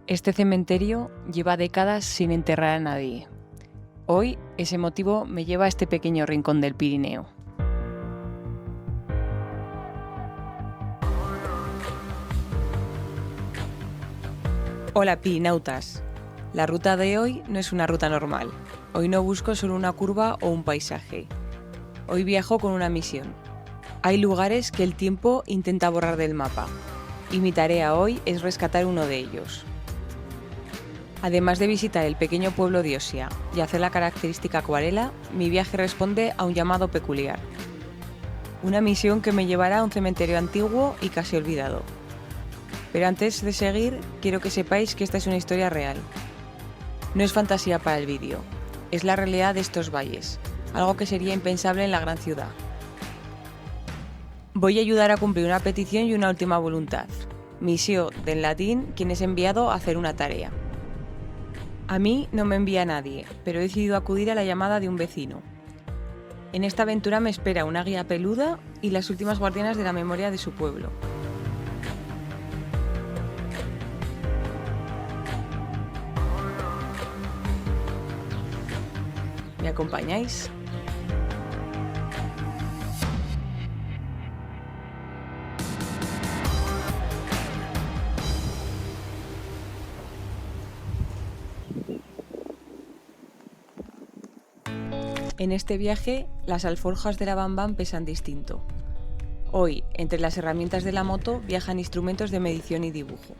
Este cementerio lleva décadas sin enterrar a nadie. Hoy ese motivo me lleva a este pequeño rincón del Pirineo. Hola pirinautas. La ruta de hoy no es una ruta normal. Hoy no busco solo una curva o un paisaje. Hoy viajo con una misión. Hay lugares que el tiempo intenta borrar del mapa, y mi tarea hoy es rescatar uno de ellos. Además de visitar el pequeño pueblo de Osia y hacer la característica acuarela, mi viaje responde a un llamado peculiar. Una misión que me llevará a un cementerio antiguo y casi olvidado. Pero antes de seguir, quiero que sepáis que esta es una historia real. No es fantasía para el vídeo, es la realidad de estos valles, algo que sería impensable en la gran ciudad. Voy a ayudar a cumplir una petición y una última voluntad. Missio, del latín, quien es enviado a hacer una tarea. A mí no me envía nadie, pero he decidido acudir a la llamada de un vecino. En esta aventura me espera una guía peluda y las últimas guardianas de la memoria de su pueblo. ¿Me acompañáis? En este viaje, las alforjas de la Bambam pesan distinto. Hoy, entre las herramientas de la moto, viajan instrumentos de medición y dibujo.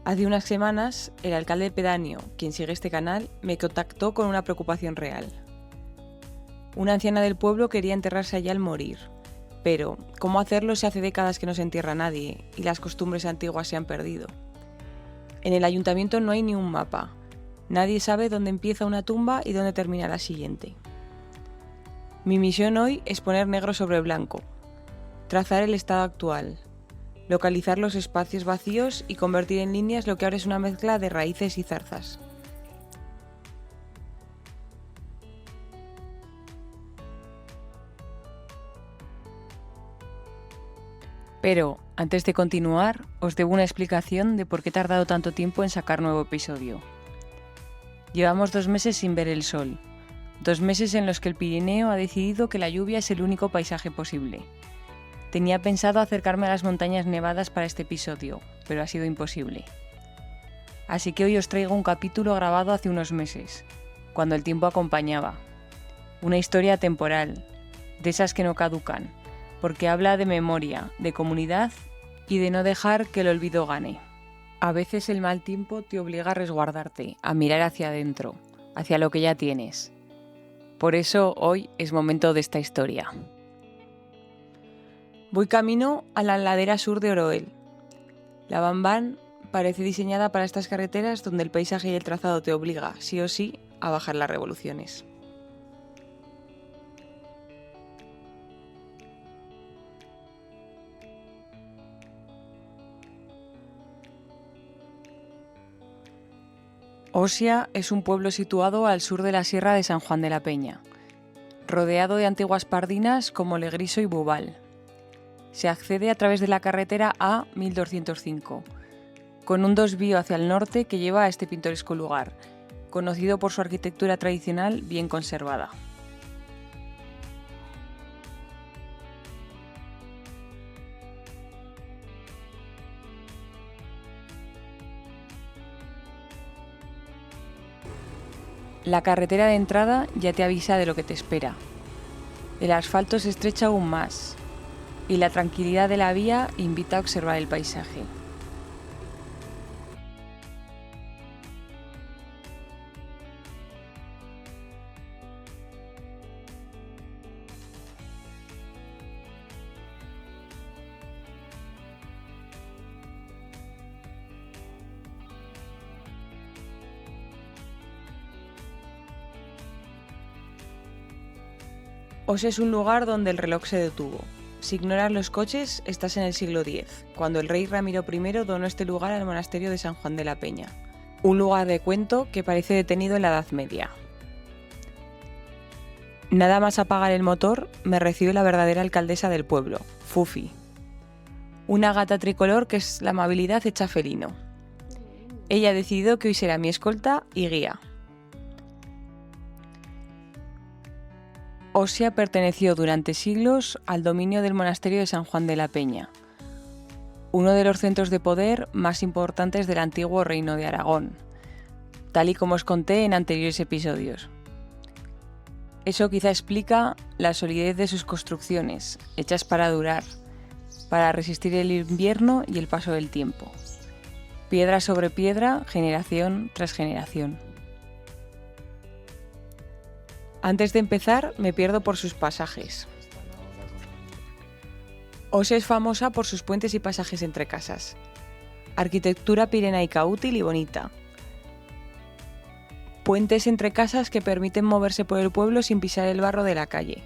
Hace unas semanas, el alcalde pedáneo, quien sigue este canal, me contactó con una preocupación real. Una anciana del pueblo quería enterrarse allá al morir. Pero, ¿cómo hacerlo si hace décadas que no se entierra nadie y las costumbres antiguas se han perdido? En el ayuntamiento no hay ni un mapa. Nadie sabe dónde empieza una tumba y dónde termina la siguiente. Mi misión hoy es poner negro sobre blanco, trazar el estado actual, localizar los espacios vacíos y convertir en líneas lo que ahora es una mezcla de raíces y zarzas. Pero, antes de continuar, os debo una explicación de por qué he tardado tanto tiempo en sacar nuevo episodio. Llevamos 2 meses sin ver el sol, 2 meses en los que el Pirineo ha decidido que la lluvia es el único paisaje posible. Tenía pensado acercarme a las montañas nevadas para este episodio, pero ha sido imposible. Así que hoy os traigo un capítulo grabado hace unos meses, cuando el tiempo acompañaba. Una historia temporal, de esas que no caducan, porque habla de memoria, de comunidad y de no dejar que el olvido gane. A veces el mal tiempo te obliga a resguardarte, a mirar hacia adentro, hacia lo que ya tienes. Por eso hoy es momento de esta historia. Voy camino a la ladera sur de Oroel. La Bambam parece diseñada para estas carreteras donde el paisaje y el trazado te obliga, sí o sí, a bajar las revoluciones. Osia es un pueblo situado al sur de la Sierra de San Juan de la Peña, rodeado de antiguas pardinas como Legriso y Bubal. Se accede a través de la carretera A1205, con un desvío hacia el norte que lleva a este pintoresco lugar, conocido por su arquitectura tradicional bien conservada. La carretera de entrada ya te avisa de lo que te espera. El asfalto se estrecha aún más y la tranquilidad de la vía invita a observar el paisaje. Osia es un lugar donde el reloj se detuvo. Si ignoras los coches, estás en el siglo X, cuando el rey Ramiro I donó este lugar al monasterio de San Juan de la Peña, un lugar de cuento que parece detenido en la Edad Media. Nada más apagar el motor, me recibe la verdadera alcaldesa del pueblo, Fufi. Una gata tricolor que es la amabilidad hecha felino. Ella ha decidido que hoy será mi escolta y guía. Osia perteneció durante siglos al dominio del monasterio de San Juan de la Peña, uno de los centros de poder más importantes del antiguo Reino de Aragón, tal y como os conté en anteriores episodios. Eso quizá explica la solidez de sus construcciones, hechas para durar, para resistir el invierno y el paso del tiempo. Piedra sobre piedra, generación tras generación. Antes de empezar, me pierdo por sus pasajes. Osia es famosa por sus puentes y pasajes entre casas. Arquitectura pirenaica útil y bonita. Puentes entre casas que permiten moverse por el pueblo sin pisar el barro de la calle.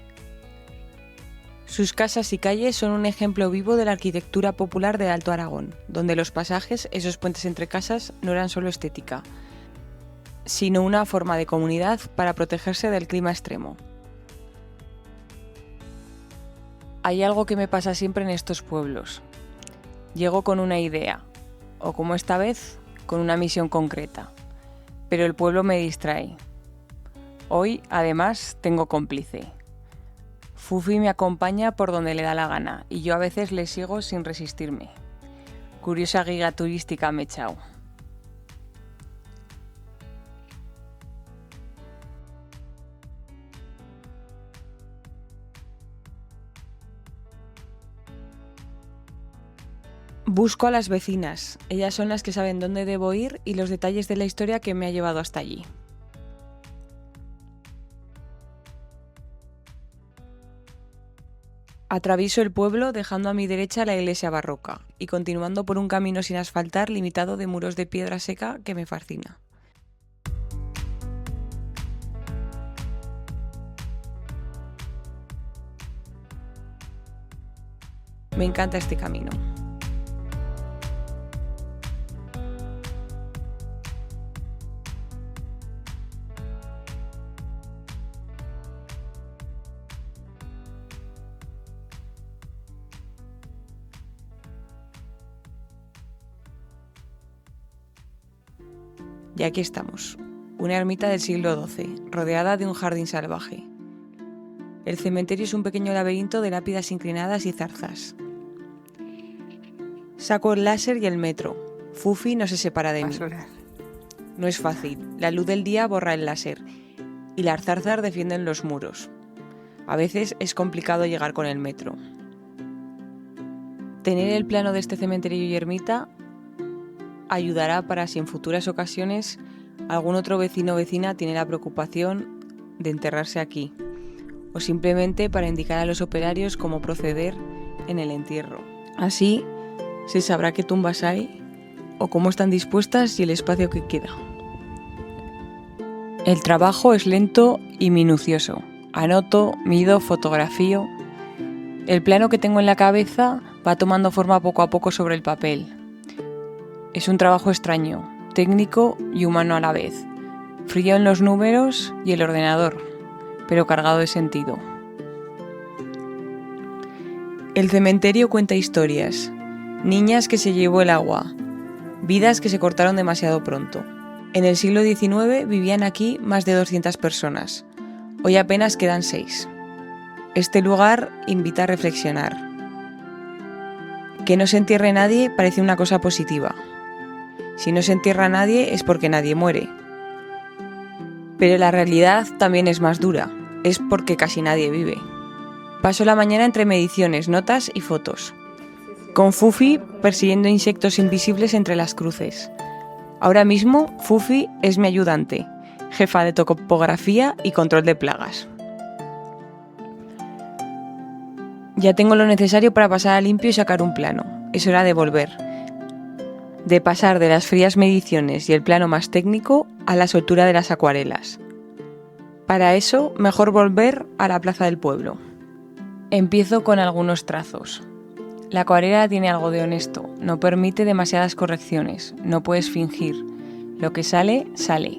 Sus casas y calles son un ejemplo vivo de la arquitectura popular de Alto Aragón, donde los pasajes, esos puentes entre casas, no eran solo estética, sino una forma de comunidad para protegerse del clima extremo. Hay algo que me pasa siempre en estos pueblos. Llego con una idea, o como esta vez, con una misión concreta, pero el pueblo me distrae. Hoy, además, tengo cómplice. Fufi me acompaña por donde le da la gana, y yo a veces le sigo sin resistirme. Curiosa guía turística me he echado. Busco a las vecinas, ellas son las que saben dónde debo ir y los detalles de la historia que me ha llevado hasta allí. Atravieso el pueblo dejando a mi derecha la iglesia barroca y continuando por un camino sin asfaltar limitado de muros de piedra seca que me fascina. Me encanta este camino. Y aquí estamos, una ermita del siglo XII, rodeada de un jardín salvaje. El cementerio es un pequeño laberinto de lápidas inclinadas y zarzas. Saco el láser y el metro. Fufi no se separa de mí. No es fácil, la luz del día borra el láser y las zarzas defienden los muros. A veces es complicado llegar con el metro. Tener el plano de este cementerio y ermita ayudará para si en futuras ocasiones algún otro vecino o vecina tiene la preocupación de enterrarse aquí, o simplemente para indicar a los operarios cómo proceder en el entierro. Así se sabrá qué tumbas hay o cómo están dispuestas y el espacio que queda. El trabajo es lento y minucioso. Anoto, mido, fotografío. El plano que tengo en la cabeza va tomando forma poco a poco sobre el papel. Es un trabajo extraño, técnico y humano a la vez. Frío en los números y el ordenador, pero cargado de sentido. El cementerio cuenta historias. Niñas que se llevó el agua. Vidas que se cortaron demasiado pronto. En el siglo XIX vivían aquí más de 200 personas. Hoy apenas quedan 6. Este lugar invita a reflexionar. Que no se entierre nadie parece una cosa positiva. Si no se entierra a nadie es porque nadie muere. Pero la realidad también es más dura, es porque casi nadie vive. Paso la mañana entre mediciones, notas y fotos. Con Fufi persiguiendo insectos invisibles entre las cruces. Ahora mismo Fufi es mi ayudante, jefa de topografía y control de plagas. Ya tengo lo necesario para pasar a limpio y sacar un plano. Es hora de volver. De pasar de las frías mediciones y el plano más técnico a la soltura de las acuarelas. Para eso, mejor volver a la plaza del pueblo. Empiezo con algunos trazos. La acuarela tiene algo de honesto, no permite demasiadas correcciones, no puedes fingir. Lo que sale, sale.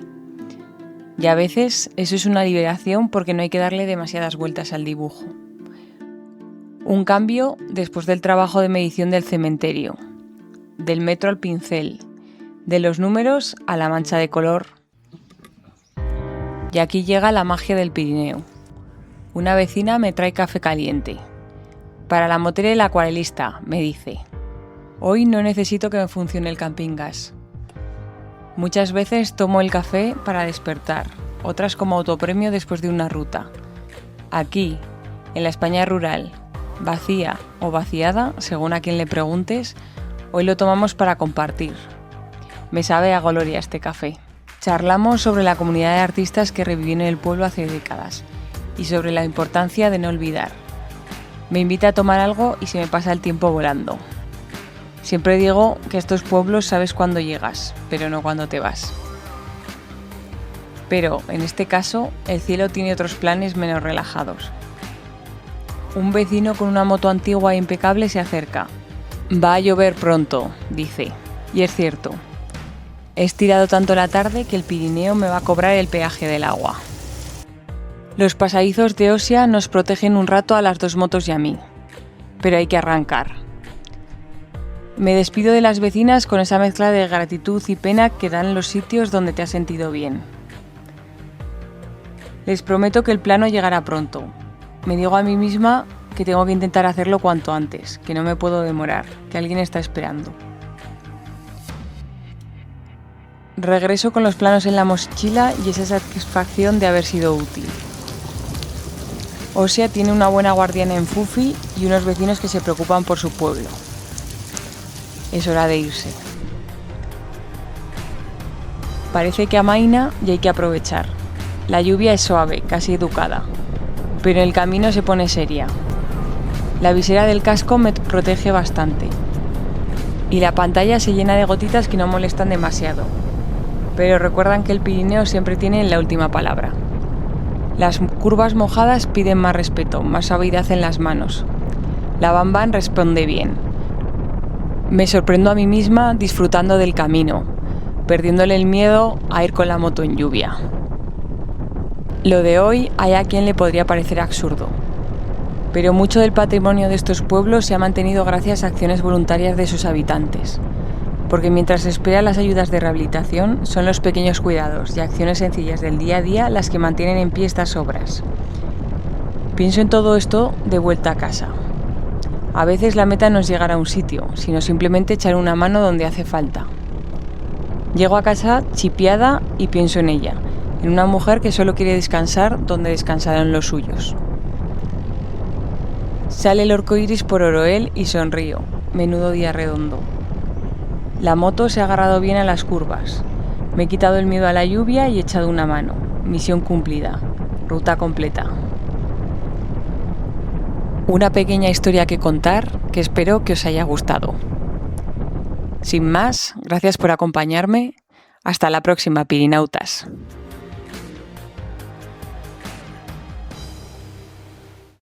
Y a veces eso es una liberación porque no hay que darle demasiadas vueltas al dibujo. Un cambio después del trabajo de medición del cementerio, del metro al pincel, de los números a la mancha de color. Y aquí llega la magia del Pirineo. Una vecina me trae café caliente. Para la motera y el acuarelista, me dice. Hoy no necesito que me funcione el camping gas. Muchas veces tomo el café para despertar, otras como autopremio después de una ruta. Aquí, en la España rural, vacía o vaciada, según a quien le preguntes, hoy lo tomamos para compartir. Me sabe a gloria este café. Charlamos sobre la comunidad de artistas que revivió en el pueblo hace décadas y sobre la importancia de no olvidar. Me invita a tomar algo y se me pasa el tiempo volando. Siempre digo que a estos pueblos sabes cuándo llegas, pero no cuándo te vas. Pero, en este caso, el cielo tiene otros planes menos relajados. Un vecino con una moto antigua e impecable se acerca. Va a llover pronto, dice. Y es cierto. He estirado tanto la tarde que el Pirineo me va a cobrar el peaje del agua. Los pasadizos de Osia nos protegen un rato a las dos motos y a mí. Pero hay que arrancar. Me despido de las vecinas con esa mezcla de gratitud y pena que dan los sitios donde te has sentido bien. Les prometo que el plano llegará pronto. Me digo a mí misma que tengo que intentar hacerlo cuanto antes, que no me puedo demorar, que alguien está esperando. Regreso con los planos en la mochila y esa satisfacción de haber sido útil. Osia tiene una buena guardiana en Fufi y unos vecinos que se preocupan por su pueblo. Es hora de irse. Parece que amaina y hay que aprovechar. La lluvia es suave, casi educada, pero el camino se pone seria. La visera del casco me protege bastante y la pantalla se llena de gotitas que no molestan demasiado, pero recuerdan que el Pirineo siempre tiene la última palabra. Las curvas mojadas piden más respeto, más suavidad en las manos. La Bamban responde bien. Me sorprendo a mí misma disfrutando del camino, perdiéndole el miedo a ir con la moto en lluvia. Lo de hoy hay a quien le podría parecer absurdo, pero mucho del patrimonio de estos pueblos se ha mantenido gracias a acciones voluntarias de sus habitantes, porque mientras se esperan las ayudas de rehabilitación, son los pequeños cuidados y acciones sencillas del día a día las que mantienen en pie estas obras. Pienso en todo esto de vuelta a casa. A veces la meta no es llegar a un sitio, sino simplemente echar una mano donde hace falta. Llego a casa chipiada y pienso en ella, en una mujer que solo quiere descansar donde descansarán los suyos. Sale el arco iris por Oroel y sonrío, menudo día redondo. La moto se ha agarrado bien a las curvas. Me he quitado el miedo a la lluvia y he echado una mano. Misión cumplida. Ruta completa. Una pequeña historia que contar que espero que os haya gustado. Sin más, gracias por acompañarme. Hasta la próxima, pirinautas.